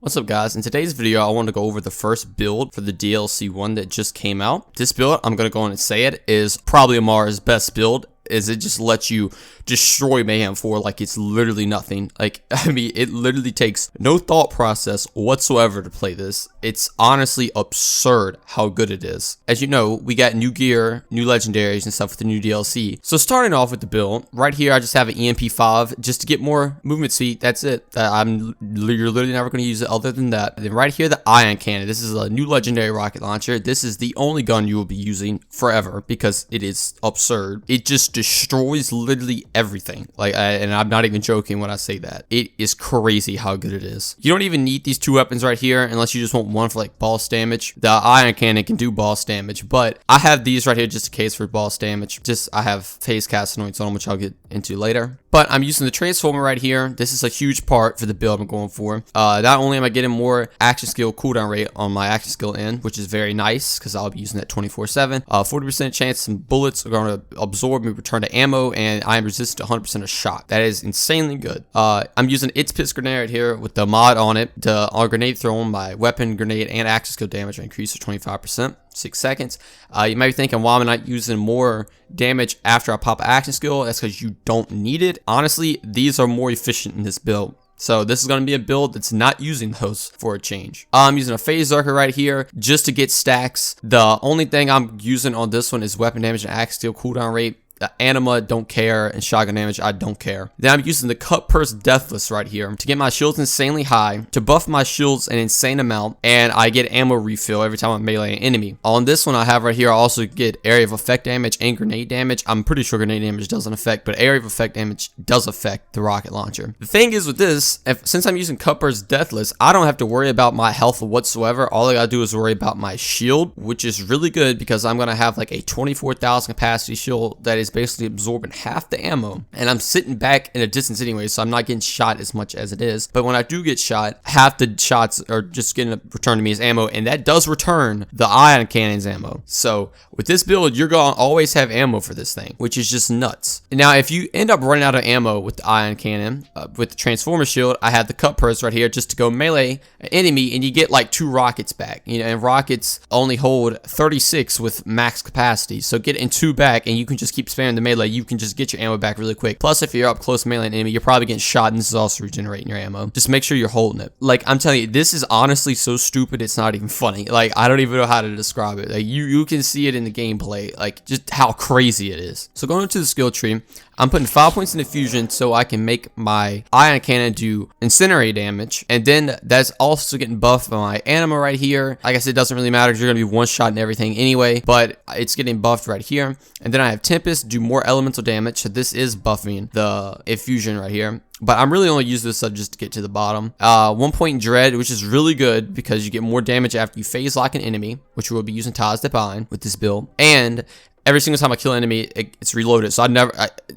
What's up guys, in today's video I want to go over the first build for the DLC 1 that just came out. This build, I'm going to go in and say it, is probably Amara's best build, is it just lets you destroy Mayhem 4 like it's literally nothing. Like, I mean, it literally takes no thought process whatsoever to play this. It's honestly absurd how good it is. As you know, we got new gear, new legendaries and stuff with the new DLC. So starting off with the build, right here I just have an EMP5 just to get more movement speed. That's it. You're literally never going to use it other than that. And then right here, the Ion Cannon. This is a new legendary rocket launcher. This is the only gun you will be using forever because it is absurd. It just destroys literally everything. And I'm not even joking when I say that. It is crazy how good it is. You don't even need these two weapons right here unless you just want one for like boss damage. The Ion Cannon can do boss damage, but I have these right here just in case for boss damage. I have phase cast annoyance on, which I'll get into later. But I'm using the transformer right here. This is a huge part for the build I'm going for. Not only am I getting more action skill cooldown rate on my action skill end, which is very nice because I'll be using that 24/7. 40% chance some bullets are going to absorb and return to ammo, and I am resistant to 100% of shot. That is insanely good. I'm using It's Piss Grenade right here with the mod on it. The grenade thrown, my weapon, grenade, and action skill damage are increased to 25%. 6 seconds. You might be thinking, why am I not using more damage after I pop action skill? That's because you don't need it. Honestly, these are more efficient in this build. So this is going to be a build that's not using those for a change. I'm using a phase Zerker right here just to get stacks. The only thing I'm using on this one is weapon damage and action skill cooldown rate. Anima, don't care, and shotgun damage, I don't care. Then I'm using the Cut Purse Deathless right here to get my shields insanely high, to buff my shields an insane amount, and I get ammo refill every time I melee an enemy. On this one I have right here, I also get area of effect damage and grenade damage. I'm pretty sure grenade damage doesn't affect, but area of effect damage does affect the rocket launcher. The thing is with this, since I'm using Cut Purse Deathless, I don't have to worry about my health whatsoever. All I gotta do is worry about my shield, which is really good because I'm gonna have like a 24,000 capacity shield that is basically absorbing half the ammo, and I'm sitting back in a distance anyway, so I'm not getting shot as much as it is. But when I do get shot, half the shots are just getting returned to me as ammo, and that does return the Ion Cannon's ammo. So with this build, you're gonna always have ammo for this thing, which is just nuts. Now if you end up running out of ammo with the Ion Cannon, with the Transformer Shield, I have the Cut Purse right here just to go melee an enemy, and you get like 2 rockets back. You know, and rockets only hold 36 with max capacity, so get in 2 back, and you can just keep spamming the melee. You can just get your ammo back really quick. Plus, if you're up close melee an enemy, you're probably getting shot, and this is also regenerating your ammo. Just make sure you're holding it. Like, I'm telling you, this is honestly so stupid, it's not even funny. Like, I don't even know how to describe it. Like, you can see it in the gameplay, like, just how crazy it is. So going into the skill tree, I'm putting 5 points into fusion so I can make my Ion Cannon do incinerate damage, and then that's also getting buffed by my Anima right here. I guess it doesn't really matter because you're going to be one-shotting everything anyway, but it's getting buffed right here. And then I have Tempest do more elemental damage, so this is buffing the infusion right here. But I'm really only using this just to get to the bottom. 1 point Dread, which is really good because you get more damage after you phase lock an enemy, which we'll be using Taz Divine with this build. And every single time I kill an enemy, it's reloaded. So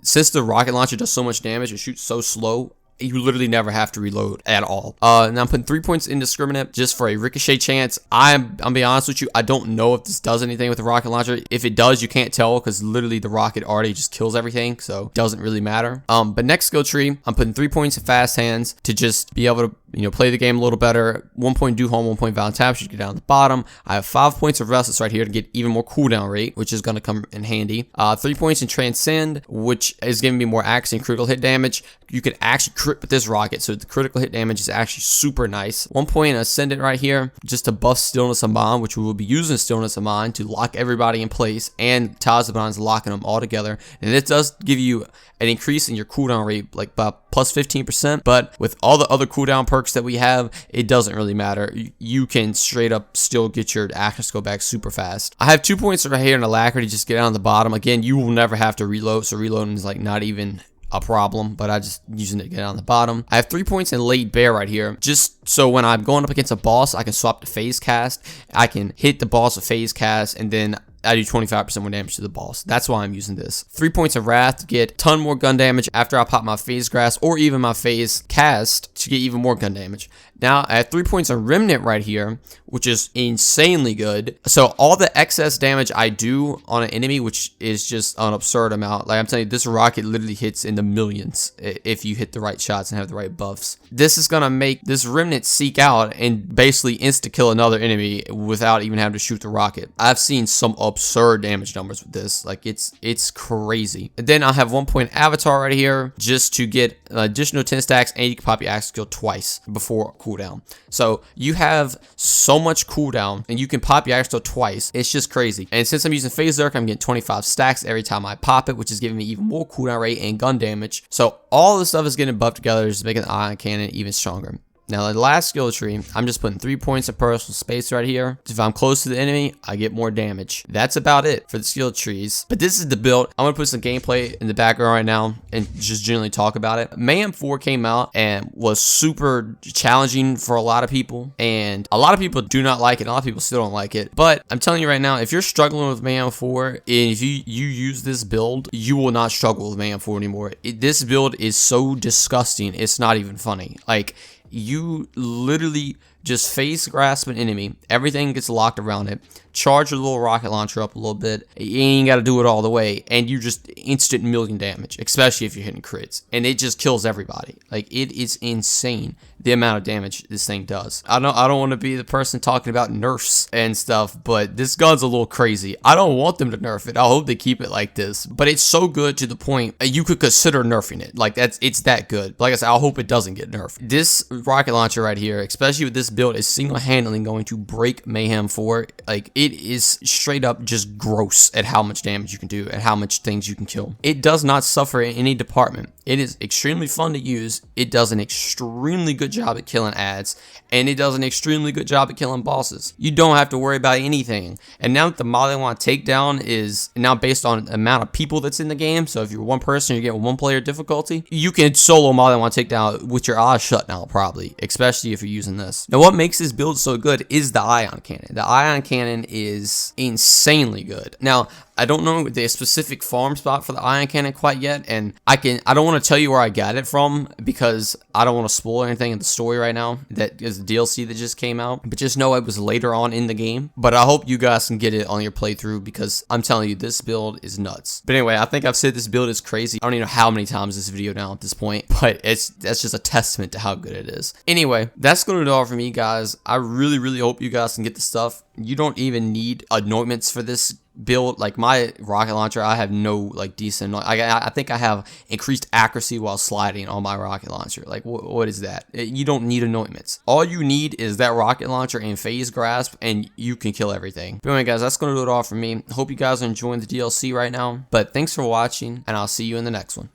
since the rocket launcher does so much damage, it shoots so slow, you literally never have to reload at all. Now I'm putting 3 points indiscriminate just for a ricochet chance. I'm being honest with you, I don't know if this does anything with the rocket launcher. If it does, you can't tell because literally the rocket already just kills everything, so it doesn't really matter. But next skill tree, I'm putting 3 points in fast hands to just be able to, you know, play the game a little better. 1 point do home, 1 point Violent Tap, should get down the bottom. I have 5 points of Restless right here to get even more cooldown rate, which is going to come in handy. 3 points in Transcend, which is giving me more axe and critical hit damage. You can actually crit with this rocket, so the critical hit damage is actually super nice. 1 point Ascendant right here, just to buff Stillness of Mind, which we will be using Stillness of Mind to lock everybody in place, and Tazabon's locking them all together. And it does give you an increase in your cooldown rate, like by plus 15%, but with all the other cooldown perks that we have, it doesn't really matter. You can straight up still get your action skill back super fast. I have 2 points right here in Alacrity, just get down the bottom. Again, you will never have to reload, so reloading is like not even a problem, but I just using it to get on the bottom. I have 3 points in Late Bear right here, just so when I'm going up against a boss, I can swap to phase cast. I can hit the boss with phase cast, and then I do 25% more damage to the boss. That's why I'm using this. 3 points of Wrath to get a ton more gun damage after I pop my phase grass, or even my phase cast to get even more gun damage. Now I have 3 points on Remnant right here, which is insanely good. So all the excess damage I do on an enemy, which is just an absurd amount. Like I'm telling you, this rocket literally hits in the millions if you hit the right shots and have the right buffs. This is gonna make this Remnant seek out and basically insta-kill another enemy without even having to shoot the rocket. I've seen some absurd damage numbers with this. Like it's crazy. And then I have 1 point Avatar right here just to get an additional 10 stacks, and you can pop your axe skill twice before cooldown. So you have so much cooldown and you can pop your axe skill twice. It's just crazy. And since I'm using Phase Zerk, I'm getting 25 stacks every time I pop it, which is giving me even more cooldown rate and gun damage. So all this stuff is getting buffed together, just making the ion cannon even stronger. Now, the last skill tree, I'm just putting 3 points of personal space right here. If I'm close to the enemy, I get more damage. That's about it for the skill trees. But this is the build. I'm going to put some gameplay in the background right now and just generally talk about it. Mayhem 4 came out and was super challenging for a lot of people. And a lot of people do not like it. A lot of people still don't like it. But I'm telling you right now, if you're struggling with Mayhem 4, and if you use this build, you will not struggle with Mayhem 4 anymore. This build is so disgusting. It's not even funny. Like, you literally just face grasp an enemy, everything gets locked around it, charge your little rocket launcher up a little bit, you ain't got to do it all the way, and you just instant million damage, especially if you're hitting crits, and it just kills everybody. Like, it is insane the amount of damage this thing does. I don't want to be the person talking about nerfs and stuff, but this gun's a little crazy. I don't want them to nerf it. I hope they keep it like this, but it's so good to the point you could consider nerfing it. Like, it's that good. Like I said, I hope it doesn't get nerfed. This rocket launcher right here, especially with this build, is single-handedly going to break Mayhem 4. Like, it is straight up just gross at how much damage you can do and how much things you can kill. It does not suffer in any department. It is extremely fun to use. It does an extremely good job at killing ads, and it does an extremely good job at killing bosses. You don't have to worry about anything. And now that the Maliwan takedown is now based on the amount of people that's in the game, so if you're one person, you're getting one player difficulty, you can solo Maliwan takedown with your eyes shut now, probably, especially if you're using this. Now, what makes this build so good is the ion cannon. The ion cannon is insanely good. Now, I don't know the specific farm spot for the ion cannon quite yet, and I don't want to tell you where I got it from because I don't want to spoil anything in the story right now. That is the DLC that just came out, but just know it was later on in the game. But I hope you guys can get it on your playthrough because I'm telling you, this build is nuts. But anyway, I think I've said this build is crazy. I don't even know how many times this video now at this point, but that's just a testament to how good it is. Anyway, that's going to do all for me, guys. I really hope you guys can get the stuff. You don't even need anointments for this build. Like, my rocket launcher, I have no like decent, I think I have increased accuracy while sliding on my rocket launcher. Like, what is that? You don't need anointments. All you need is that rocket launcher and phase grasp, and you can kill everything. But anyway, guys, that's gonna do it all for me. Hope you guys are enjoying the DLC right now, but thanks for watching, and I'll see you in the next one.